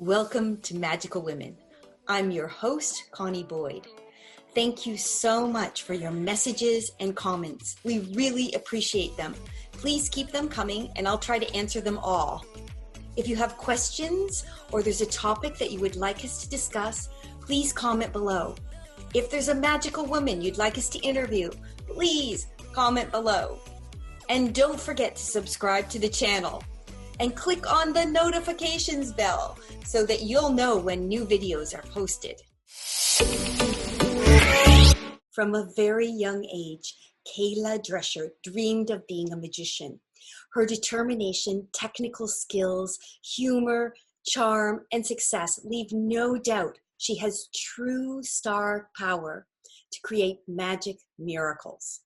Welcome to Magical Women. I'm your host, Connie Boyd. Thank you so much for your messages and comments. We really appreciate them. Please keep them coming and I'll try to answer them all. If you have questions or there's a topic that you would like us to discuss, please comment below. If there's a magical woman you'd like us to interview, please comment below. And don't forget to subscribe to the channel and click on the notifications bell so that you'll know when new videos are posted. From a very young age, Kayla Drescher dreamed of being a magician. Her determination, technical skills, humor, charm, and success leave no doubt she has true star power to create magic miracles.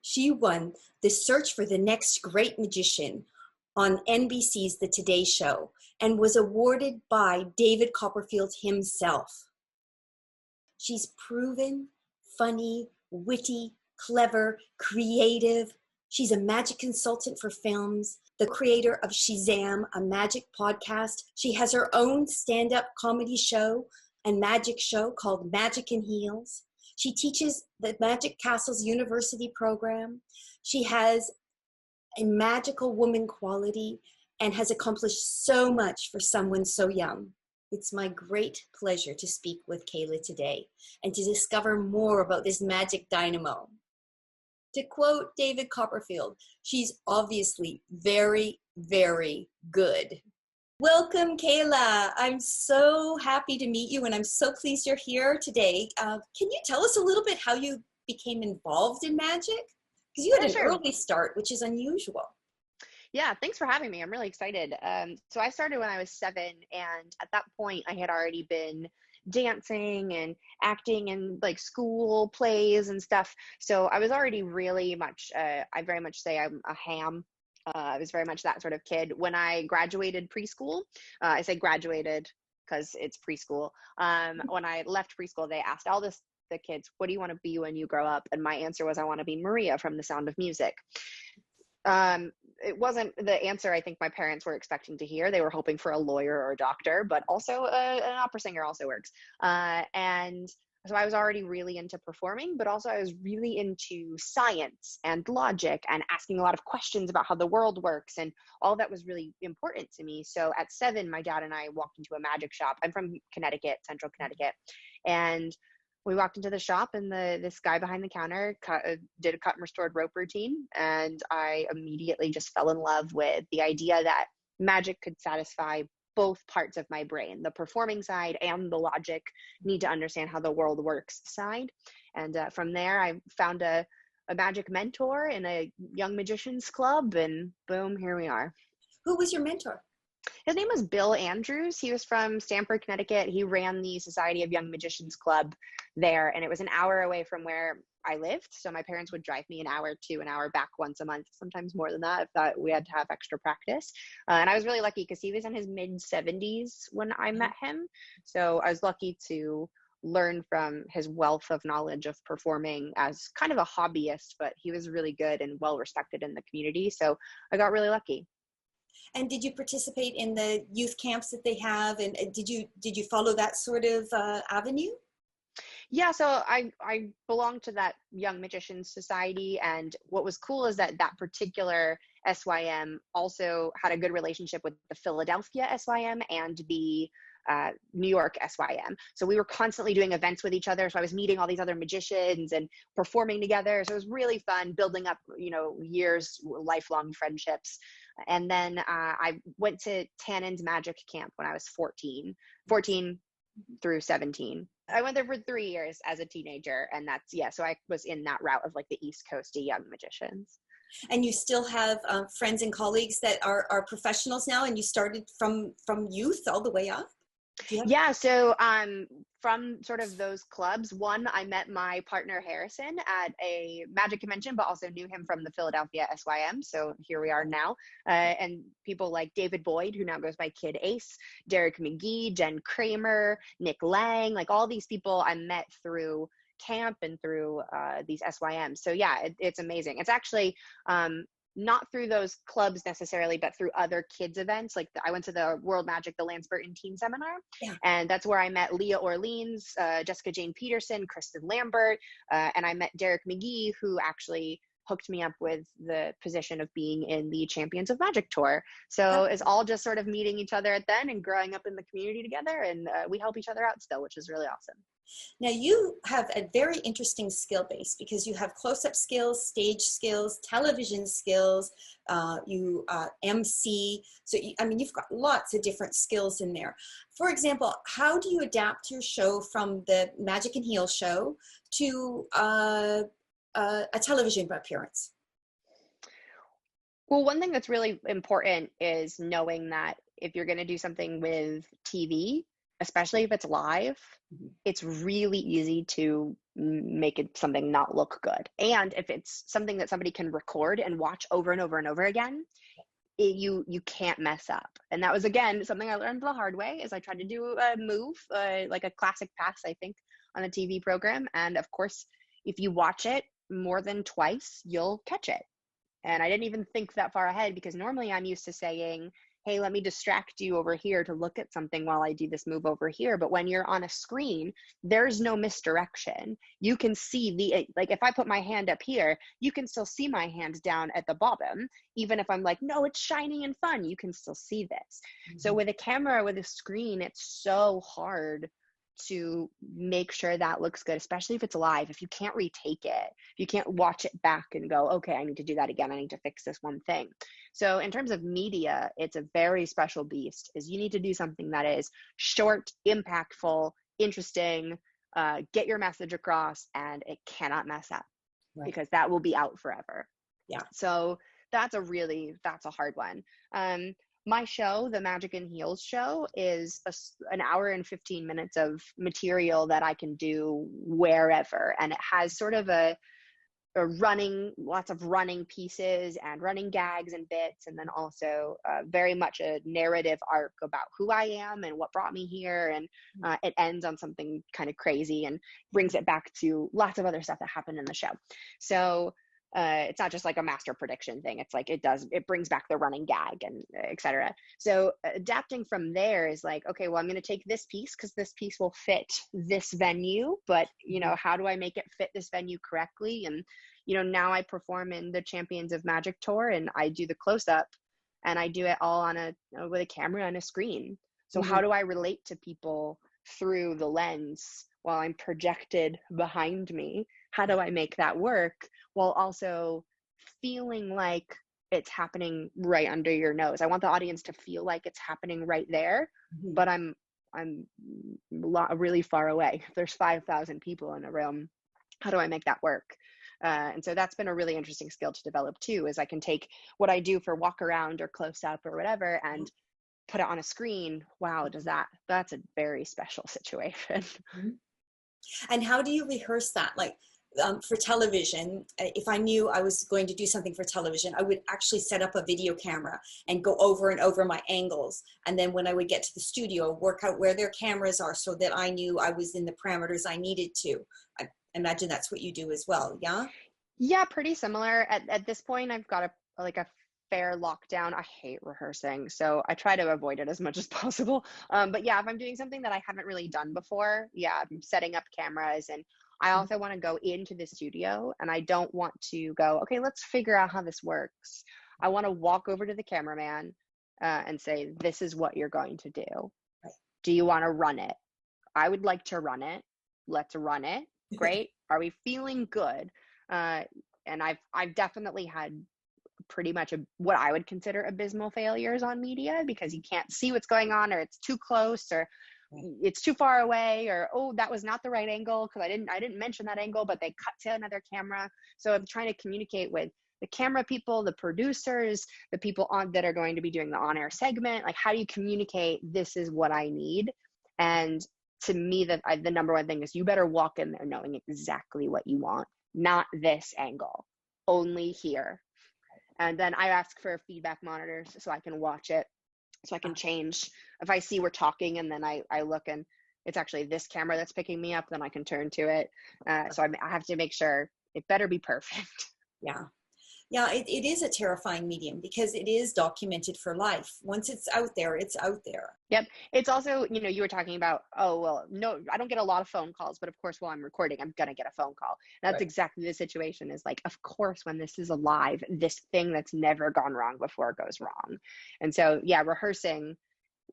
She won the Search for the Next Great Magician on NBC's The Today Show and was awarded by David Copperfield himself. She's proven, funny, witty, clever, creative. She's a magic consultant for films, the creator of SHEZAM, a magic podcast. She has her own stand-up comedy show and magic show called Magic in Heels. She teaches the Magic Castles University program. She has a magical woman quality and has accomplished so much for someone so young. It's my great pleasure to speak with Kayla today and to discover more about this magic dynamo. To quote David Copperfield, she's obviously very, very good. Welcome, Kayla. I'm so happy to meet you and I'm so pleased you're here today. Can you tell us a little bit how you became involved in magic? Because you had an early start, which is unusual. Yeah, thanks for having me. I'm really excited. So I started when I was 7, and at that point I had already been dancing and acting in like school plays and stuff. So I was already really much, I very much say I'm a ham. I was very much that sort of kid. When I graduated preschool, I say graduated because it's preschool. When I left preschool, they asked all the kids, what do you want to be when you grow up? And my answer was, I want to be Maria from The Sound of Music. It wasn't the answer I think my parents were expecting to hear. They were hoping for a lawyer or a doctor, but also an opera singer also works. And so I was already really into performing, but also I was really into science and logic and asking a lot of questions about how the world works. And all that was really important to me. So at 7, my dad and I walked into a magic shop. I'm from Connecticut, Central Connecticut. And we walked into the shop and this guy behind the counter did a cut and restored rope routine. And I immediately just fell in love with the idea that magic could satisfy both parts of my brain, the performing side and the logic, need to understand how the world works side. And from there, I found a magic mentor in a young magicians club, and boom, here we are. Who was your mentor? His name was Bill Andrews. He was from Stamford, Connecticut. He ran the Society of Young Magicians Club there, and it was an hour away from where I lived. So my parents would drive me an hour to an hour back once a month, sometimes more than that, if that we had to have extra practice. And I was really lucky because he was in his mid-70s when I met him. So I was lucky to learn from his wealth of knowledge of performing as kind of a hobbyist, but he was really good and well respected in the community. So I got really lucky. And did you participate in the youth camps that they have? And did you follow that sort of avenue? Yeah, so I belonged to that Young Magicians Society, and what was cool is that particular SYM also had a good relationship with the Philadelphia SYM and the New York SYM. So we were constantly doing events with each other. So I was meeting all these other magicians and performing together. So it was really fun, building up, years, lifelong friendships. And then I went to Tannen's Magic Camp when I was 14 through 17. I went there for 3 years as a teenager, and so I was in that route of like the East Coast of young magicians. And you still have friends and colleagues that are professionals now, and you started from youth all the way up? Yeah, so from sort of those clubs, one, I met my partner Harrison at a magic convention, but also knew him from the Philadelphia SYM. So here we are now. And people like David Boyd, who now goes by Kid Ace, Derek McGee, Jen Kramer, Nick Lang, like all these people I met through camp and through these SYMs. So yeah, it's amazing. It's actually not through those clubs necessarily, but through other kids events. Like I went to the World Magic, the LAMPERT and Teen Seminar, and that's where I met Leah Orleans, Jessica Jane Peterson, Kristen Lambert, and I met Derek McGee, who actually hooked me up with the position of being in the Champions of Magic tour. So it's all just sort of meeting each other at then and growing up in the community together, and we help each other out still, which is really awesome. Now you have a very interesting skill base because you have close-up skills, stage skills, television skills, you MC. So, I mean, you've got lots of different skills in there. For example, how do you adapt your show from the Magic and Heal show to a television appearance? Well, one thing that's really important is knowing that if you're going to do something with TV, especially if it's live, it's really easy to make it something not look good. And if it's something that somebody can record and watch over and over and over again, you can't mess up. And that was, again, something I learned the hard way. Is I tried to do a move, like a classic pass, I think, on a TV program. And of course, if you watch it more than twice, you'll catch it. And I didn't even think that far ahead, because normally I'm used to saying, hey, let me distract you over here to look at something while I do this move over here. But when you're on a screen, there's no misdirection. You can see like if I put my hand up here, you can still see my hand down at the bottom. Even if I'm like, no, it's shiny and fun, you can still see this. So with a camera, with a screen, it's so hard to make sure that looks good, especially if it's live. If you can't retake it, if you can't watch it back and go, okay, I need to do that again, I need to fix this one thing. So in terms of media, it's a very special beast. Is you need to do something that is short, impactful, interesting, get your message across, and it cannot mess up, because that will be out forever. So that's a hard one. My show, the Magic and Heals show, is an hour and 15 minutes of material that I can do wherever. And it has sort of lots of running pieces and running gags and bits. And then also very much a narrative arc about who I am and what brought me here. And it ends on something kind of crazy and brings it back to lots of other stuff that happened in the show. So it's not just like a master prediction thing. It's like it brings back the running gag and etc. So adapting from there is like, okay, well, I'm going to take this piece because this piece will fit this venue, but how do I make it fit this venue correctly? And now I perform in the Champions of Magic tour, and I do the close-up, and I do it all with a camera and a screen. So how do I relate to people through the lens while I'm projected behind me? How do I make that work while also feeling like it's happening right under your nose? I want the audience to feel like it's happening right there, but I'm really far away. If there's 5,000 people in a room, how do I make that work? And so that's been a really interesting skill to develop too, is I can take what I do for walk around or close up or whatever and put it on a screen. Wow, that's a very special situation. And how do you rehearse that? Like, for television, if I knew I was going to do something for television, I would actually set up a video camera and go over and over my angles. And then when I would get to the studio, work out where their cameras are so that I knew I was in the parameters I needed to. I imagine that's what you do as well, yeah? Yeah, pretty similar. At this point, I've got a fair lockdown. I hate rehearsing, so I try to avoid it as much as possible. But yeah, if I'm doing something that I haven't really done before, I'm setting up cameras, and I also want to go into the studio, and I don't want to go, okay, let's figure out how this works. I want to walk over to the cameraman and say, this is what you're going to do. Right. Do you want to run it? I would like to run it. Let's run it. Great. Are we feeling good? And I've definitely had pretty much what I would consider abysmal failures on media, because you can't see what's going on, or it's too close, or it's too far away, or, oh, that was not the right angle because I didn't mention that angle, but they cut to another camera. So I'm trying to communicate with the camera people, the producers, the people that are going to be doing the on-air segment. Like, how do you communicate, this is what I need? And to me, the number one thing is you better walk in there knowing exactly what you want, not this angle, only here. And then I ask for feedback monitors so I can watch it, so I can change. If I see we're talking and then I look and it's actually this camera that's picking me up, then I can turn to it. So I have to make sure it better be perfect. Yeah. Yeah, it is a terrifying medium because it is documented for life. Once it's out there, it's out there. Yep. It's also, you were talking about, oh, well, no, I don't get a lot of phone calls, but of course, while I'm recording, I'm going to get a phone call. And that's Right. exactly the situation, is like, of course, when this is alive, this thing that's never gone wrong before goes wrong. And so, yeah, rehearsing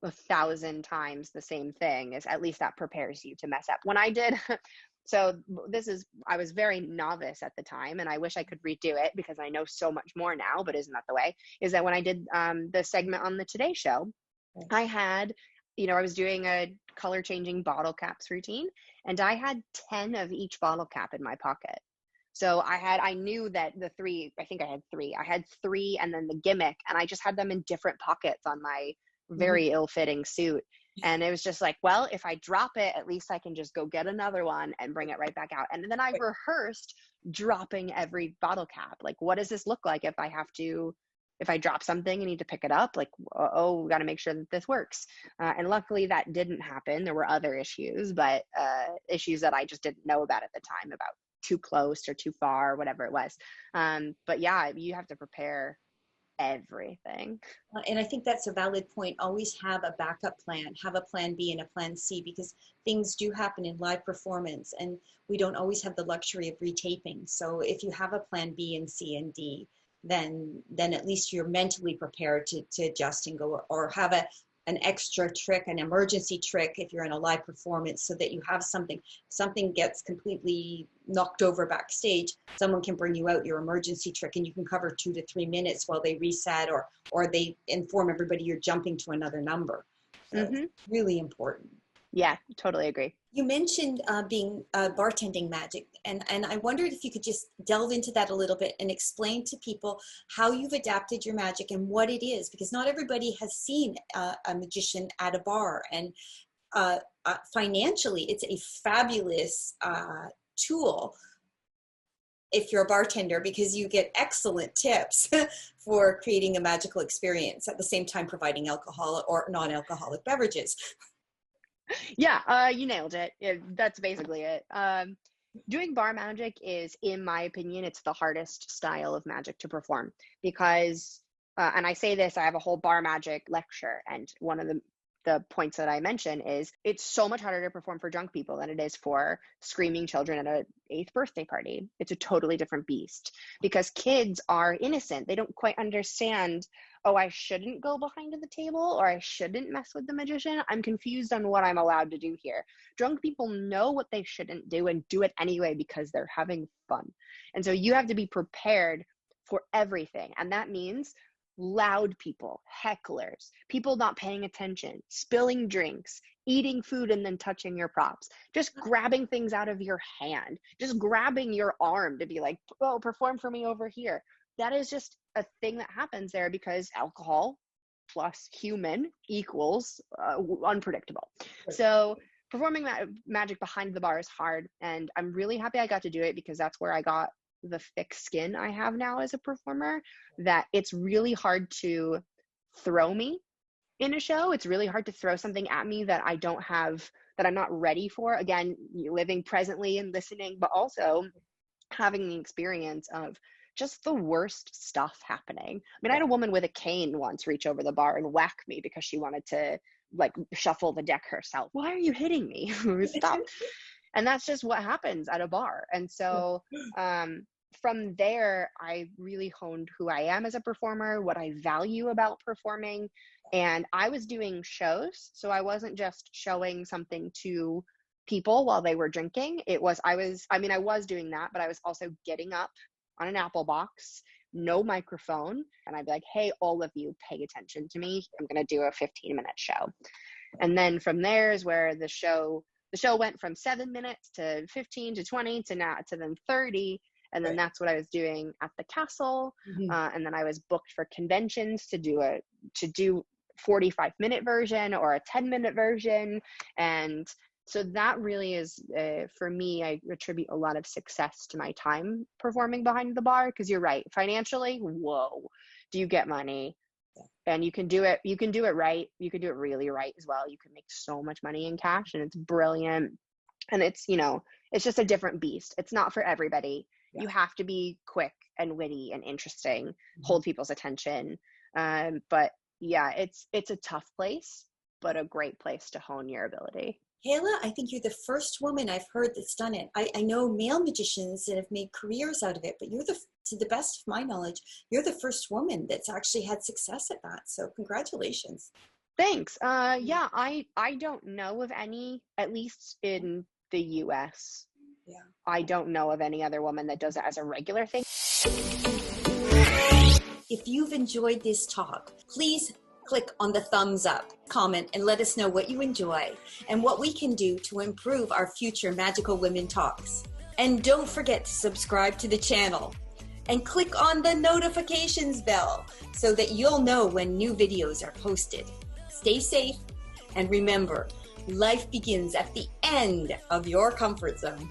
1,000 times the same thing is, at least that prepares you to mess up. When I did, so I was very novice at the time, and I wish I could redo it because I know so much more now, but isn't that the way? Is that when I did the segment on the Today Show, I had, I was doing a color changing bottle caps routine, and I had 10 of each bottle cap in my pocket. So I knew that I think I had three and then the gimmick, and I just had them in different pockets on my very ill-fitting suit. And it was just like, well, if I drop it, at least I can just go get another one and bring it right back out. And then I rehearsed dropping every bottle cap. Like, what does this look like if I drop something and need to pick it up? Like, oh, we got to make sure that this works. And luckily that didn't happen. There were other issues, but issues that I just didn't know about at the time, about too close or too far, whatever it was. But yeah, you have to prepare everything. And I think that's a valid point. Always have a backup plan, have a plan B and a plan C, because things do happen in live performance and we don't always have the luxury of retaping. So if you have a plan B and C and D, then at least you're mentally prepared to adjust and go, or have an extra trick, an emergency trick if you're in a live performance, so that you have something gets completely knocked over backstage, someone can bring you out your emergency trick and you can cover 2 to 3 minutes while they reset or they inform everybody you're jumping to another number. So it's really important. Yeah, totally agree. You mentioned being bartending magic, and I wondered if you could just delve into that a little bit and explain to people how you've adapted your magic and what it is, because not everybody has seen a magician at a bar, and financially it's a fabulous tool if you're a bartender, because you get excellent tips for creating a magical experience, at the same time providing alcohol or non-alcoholic beverages. Yeah, you nailed it. That's basically it. Doing bar magic is, in my opinion, it's the hardest style of magic to perform because, and I say this, I have a whole bar magic lecture, and one of the points that I mention is it's so much harder to perform for drunk people than it is for screaming children at an 8th birthday party. It's a totally different beast because kids are innocent. They don't quite understand, oh, I shouldn't go behind the table, or I shouldn't mess with the magician. I'm confused on what I'm allowed to do here. Drunk people know what they shouldn't do and do it anyway because they're having fun. And so you have to be prepared for everything. And that means loud people, hecklers, people not paying attention, spilling drinks, eating food and then touching your props, just grabbing things out of your hand, just grabbing your arm to be like, oh, perform for me over here. That is just a thing that happens there because alcohol plus human equals unpredictable. So performing magic behind the bar is hard, and I'm really happy I got to do it because that's where I got the thick skin I have now as a performer, that it's really hard to throw me in a show. It's really hard to throw something at me that I don't have, that I'm not ready for. Again, living presently and listening, but also having the experience of just the worst stuff happening. I mean, I had a woman with a cane once reach over the bar and whack me because she wanted to like shuffle the deck herself. Why are you hitting me? Stop. And that's just what happens at a bar. And so from there, I really honed who I am as a performer, what I value about performing. And I was doing shows. So I wasn't just showing something to people while they were drinking. I was doing that, but I was also getting up on an Apple box, no microphone. And I'd be like, hey, all of you pay attention to me. I'm going to do a 15-minute show. And then from there is where the show went from 7 minutes to 15 to 20 to then 30. And then that's what I was doing at the castle. And then I was booked for conventions to do 45-minute version or a 10-minute version. And so that really is, for me, I attribute a lot of success to my time performing behind the bar, because you're right. Financially, whoa, do you get money? And you can do it right. You can do it really right as well. You can make so much money in cash, and it's brilliant. And it's, it's just a different beast. It's not for everybody. You have to be quick and witty and interesting, hold people's attention. But yeah, it's a tough place, but a great place to hone your ability. Kayla, I think you're the first woman I've heard that's done it. I know male magicians that have made careers out of it, but you're to the best of my knowledge, you're the first woman that's actually had success at that. So congratulations. Thanks. Yeah, I don't know of any, at least in the US. Yeah. I don't know of any other woman that does it as a regular thing. If you've enjoyed this talk, please click on the thumbs up, comment, and let us know what you enjoy and what we can do to improve our future Magical Women Talks. And don't forget to subscribe to the channel and click on the notifications bell so that you'll know when new videos are posted. Stay safe, and remember, life begins at the end of your comfort zone.